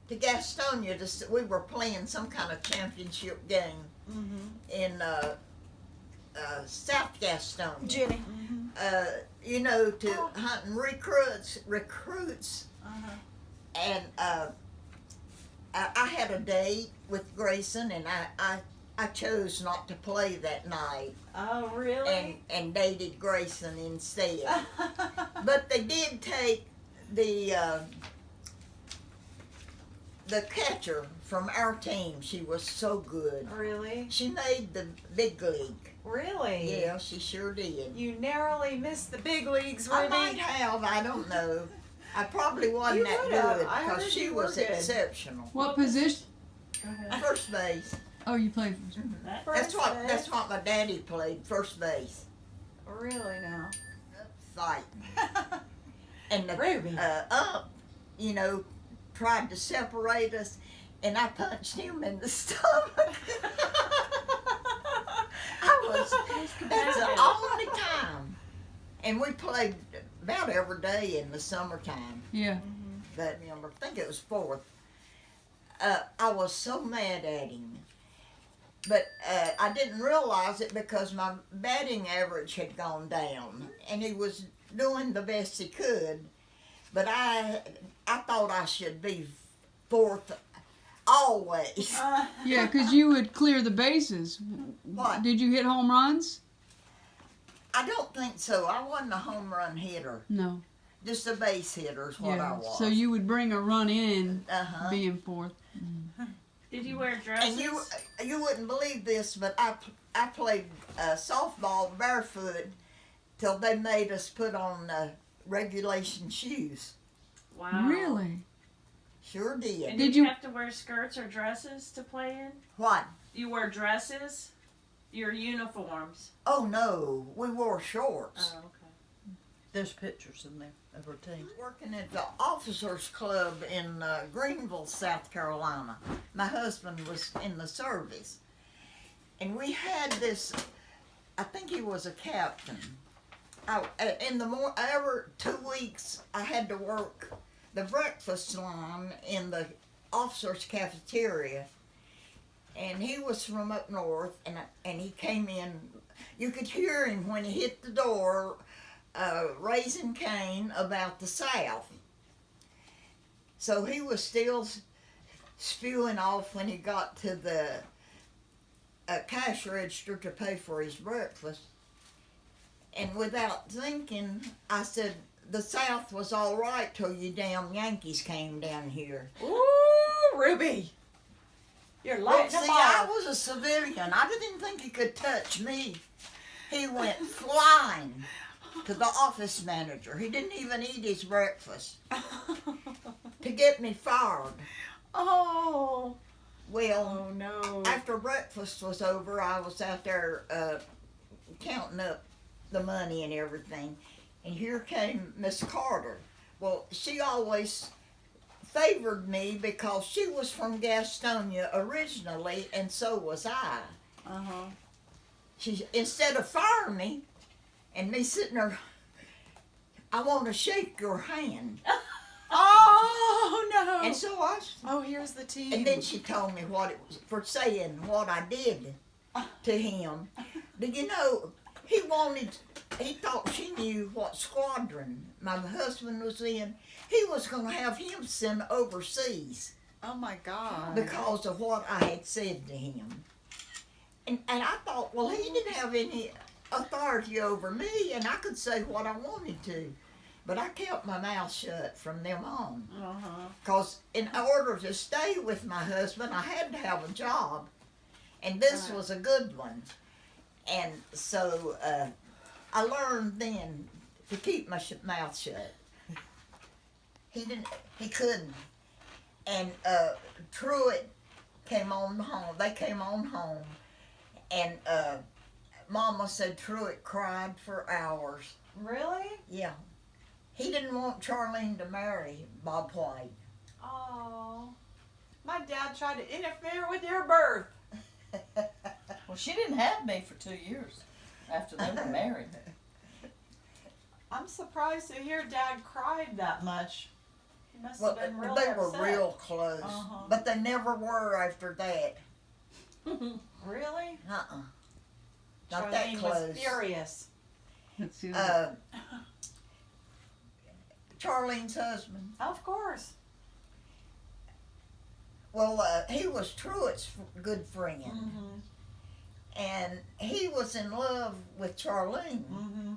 to Gastonia. We were playing some kind of championship game in South Gastonia. Jenny. You know, to hunting recruits, and I had a date with Grayson, and I chose not to play that night. Oh, really? And dated Grayson instead. But they did take the catcher from our team. She was so good. Really? She made the big league. Really? Yeah, she sure did. You narrowly missed the big leagues, I Ruby. might have, I don't know. I probably wasn't that good because she was exceptional. What position? First base. Oh, you played. That's what my daddy played, first base. Really now? Fight. And the Ruby. up, you know, tried to separate us, and I punched him in the stomach. That's the only time. And we played about every day in the summertime. Yeah. But I think it was fourth. I was so mad at him. But I didn't realize it because my batting average had gone down, and he was doing the best he could. But I thought I should be fourth always. Yeah, because you would clear the bases. What? Did you hit home runs? I don't think so. I wasn't a home run hitter. No. Just a base hitter is what I Yeah. was. So you would bring a run in, being fourth. Did you wear dresses? And you wouldn't believe this, but I played softball barefoot till they made us put on regulation shoes. Wow. Really? Sure did. And Did did you- you have to wear skirts or dresses to play in? What? You wore dresses? Your uniforms? Oh no, we wore shorts. Oh, okay. There's pictures in there of her team. Working at the officers club in Greenville, South Carolina. My husband was in the service, and we had this. I think he was a captain. Every 2 weeks I had to work the breakfast line in the officers' cafeteria, and he was from up north, and he came in. You could hear him when he hit the door. Raising Cain about the South. So he was still spewing off when he got to the cash register to pay for his breakfast. And without thinking, I said, the South was all right till you damn Yankees came down here. Ooh, Ruby. You're Well, lighting see, them I up. was a civilian. I didn't think he could touch me. He went flying to the office manager. He didn't even eat his breakfast to get me fired. Oh. Well, Oh, no. after breakfast was over, I was out there counting up the money and everything, and here came Miss Carter. Well, she always favored me because she was from Gastonia originally, and so was I. She, instead of firing me, and me sitting there, I want to shake your hand. Oh, no. And so I, Oh, here's the team. and then she told me what it was for saying what I did to him. But you know, he thought she knew what squadron my husband was in. He was going to have him sent overseas Oh, my God. because of what I had said to him. And I thought, well, he didn't have any authority over me, and I could say what I wanted to. But I kept my mouth shut from them on. Because in order to stay with my husband, I had to have a job. And this was a good one. And so I learned then to keep my mouth shut. He couldn't. And Truett came on home. They came on home. And Mama said Truett cried for hours. Really? Yeah. He didn't want Charlene to marry Bob White. Oh. My dad tried to interfere with your birth. Well, she didn't have me for 2 years after they were married. I'm surprised to hear Dad cried that much. He must Well, have been real they were upset. real close, Uh-huh. but they never were after that. Really? Not that Charlene close. was furious. That's the Charlene's husband. Of course. Well, he was Truett's good friend, Mm-hmm. and he was in love with Charlene. Mm-hmm.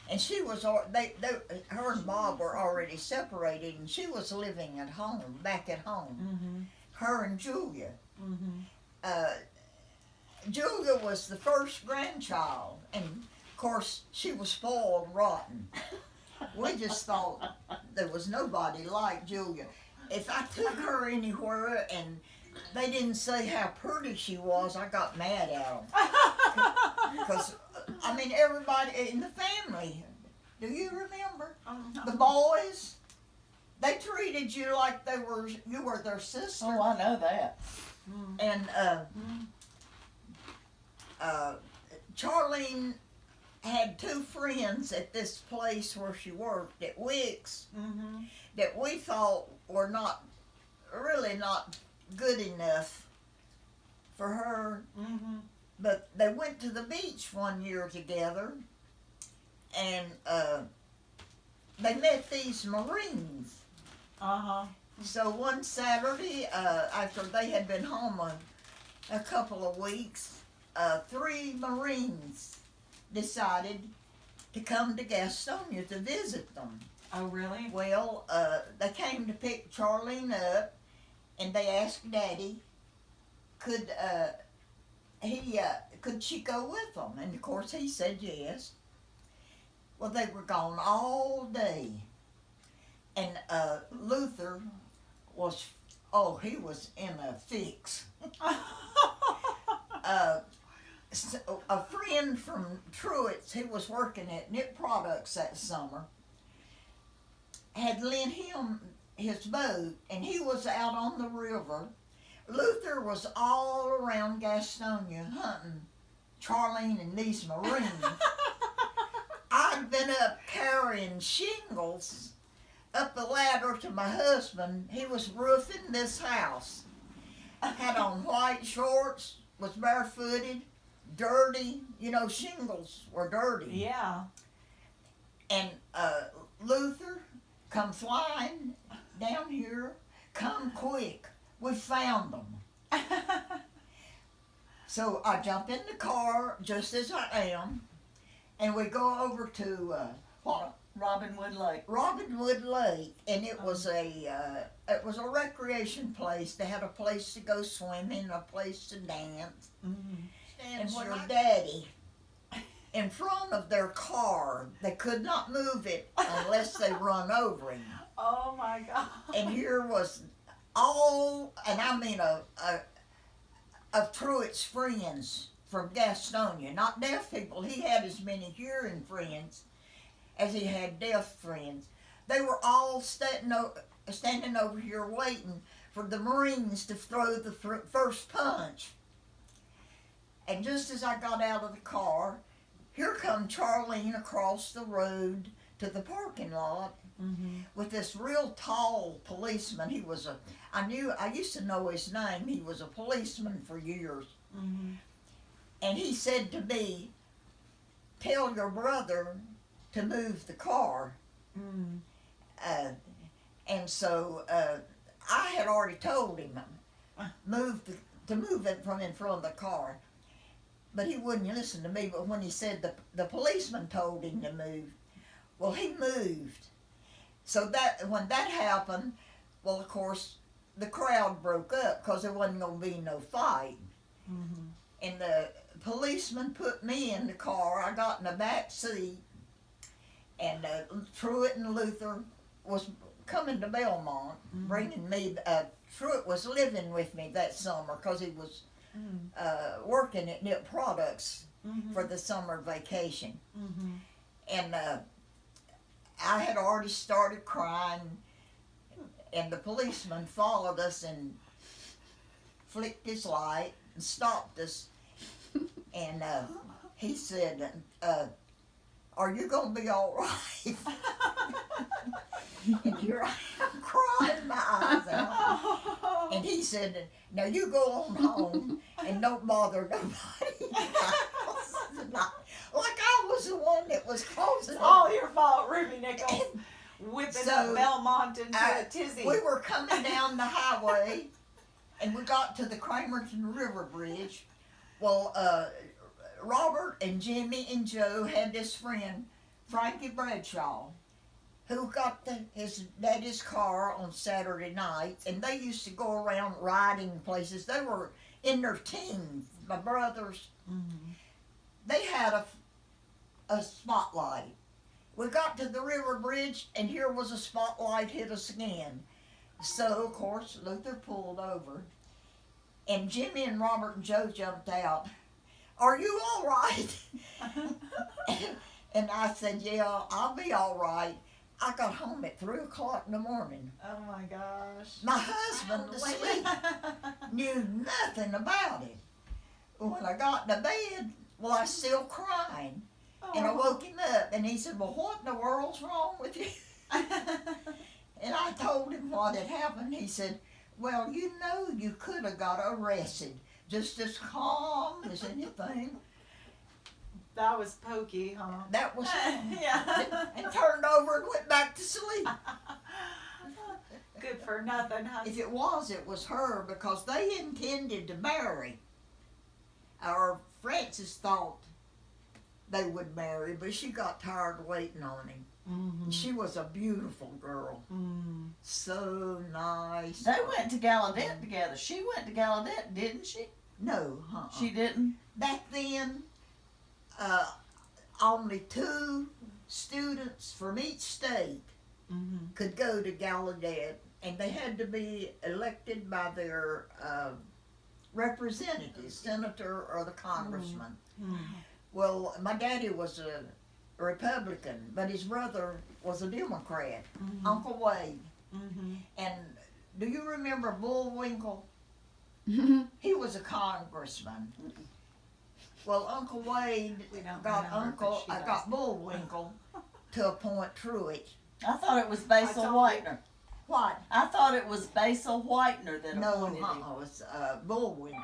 And she was, her and Bob were already separated, and she was living at home, back at home. Mm-hmm. Her and Julia. Mm-hmm. Julia was the first grandchild, and of course she was spoiled rotten. We just thought there was nobody like Julia. If I took her anywhere and they didn't say how pretty she was, I got mad at them. Because, I mean, everybody in the family, do you remember? The boys, they treated you like you were their sister. Oh, I know that. And Charlene had two friends at this place where she worked at Wicks Mm-hmm. that we thought were really not good enough for her. Mm-hmm. But they went to the beach one year together, and they met these Marines. Uh-huh. So one Saturday, after they had been home a couple of weeks, 3 Marines decided to come to Gastonia to visit them. Oh, really? Well, they came to pick Charlene up, and they asked Daddy, could she go with them? And of course he said yes. Well, they were gone all day, and Luther was, he was in a fix. A friend from Truett's, who was working at Knit Products that summer, had lent him his boat, and he was out on the river. Luther was all around Gastonia hunting Charlene and these Marines. I'd been up carrying shingles up the ladder to my husband. He was roofing this house. Had on white shorts, was barefooted, dirty. You know, shingles were dirty. Yeah. And Luther come flying down here. Come quick. We found them. So I jump in the car just as I am, and we go over to Robinwood Lake. Robinwood Lake, and it was a recreation place. They had a place to go swimming, a place to dance. Mm-hmm. And your daddy in front of their car. They could not move it unless they run over him. Oh my God. And here was all, and I mean of Truett's friends from Gastonia, not deaf people. He had as many hearing friends as he had deaf friends. They were all standing over here waiting for the Marines to throw the first punch. And just as I got out of the car, here come Charlene across the road to the parking lot with this real tall policeman. He was I used to know his name. He was a policeman for years. And he said to me, "Tell your brother to move the car." And so I had already told him to move it from in front of the car. But he wouldn't listen to me. But when he said the policeman told him to move, well, he moved. So that when that happened, well, of course, the crowd broke up because there wasn't going to be no fight. And the policeman put me in the car. I got in the back seat, and Truett and Luther was coming to Belmont, bringing me. Truett was living with me that summer because he was working at Knit Products for the summer vacation. And I had already started crying, and the policeman followed us and flicked his light and stopped us. And he said, "Are you going to be all right?" And here I am crying my eyes out. Oh. And he said, now you go on home and don't bother nobody in the house tonight. Like I was the one that was causing It's it. all your fault, Ruby Nichols. Whipping So, up Belmont into a tizzy. We were coming down the highway, and we got to the Cramerton River Bridge. Well, Robert and Jimmy and Joe had this friend, Frankie Bradshaw, who got his daddy's car on Saturday nights, and they used to go around riding places. They were in their teens, my brothers. Mm-hmm. They had a spotlight. We got to the river bridge, and here was a spotlight hit us again. So, of course, Luther pulled over, and Jimmy and Robert and Joe jumped out. Are you all right? And I said, yeah, I'll be all right. I got home at 3 o'clock in the morning. Oh my gosh. My husband, asleep, knew nothing about it. When I got to bed, well, I was still crying. And I woke him up, and he said, well, what in the world's wrong with you? And I told him what had happened. He said, well, you know you could have got arrested. Just as calm as anything. That was pokey, huh? That was Yeah. and turned over and went back to sleep. Good for nothing, huh? If it was her, because they intended to marry. Our Frances thought they would marry, but she got tired of waiting on him. Mm-hmm. She was a beautiful girl. Mm. So nice. They went to Gallaudet together. She went to Gallaudet, didn't she? No, She didn't? Back then, only 2 students from each state Mm-hmm. could go to Gallaudet, and they had to be elected by their representative, senator or the congressman. Mm-hmm. Well, my daddy was a Republican, but his brother was a Democrat, Mm-hmm. Uncle Wade. Mm-hmm. And do you remember Bullwinkle? He was a congressman. Well, Uncle Wade We don't got remember, but she does. got Bullwinkle to appoint Truitt. I thought it was Basil I told Whitener. What? I thought it was Basil Whitener that No, appointed him. it was Bullwinkle.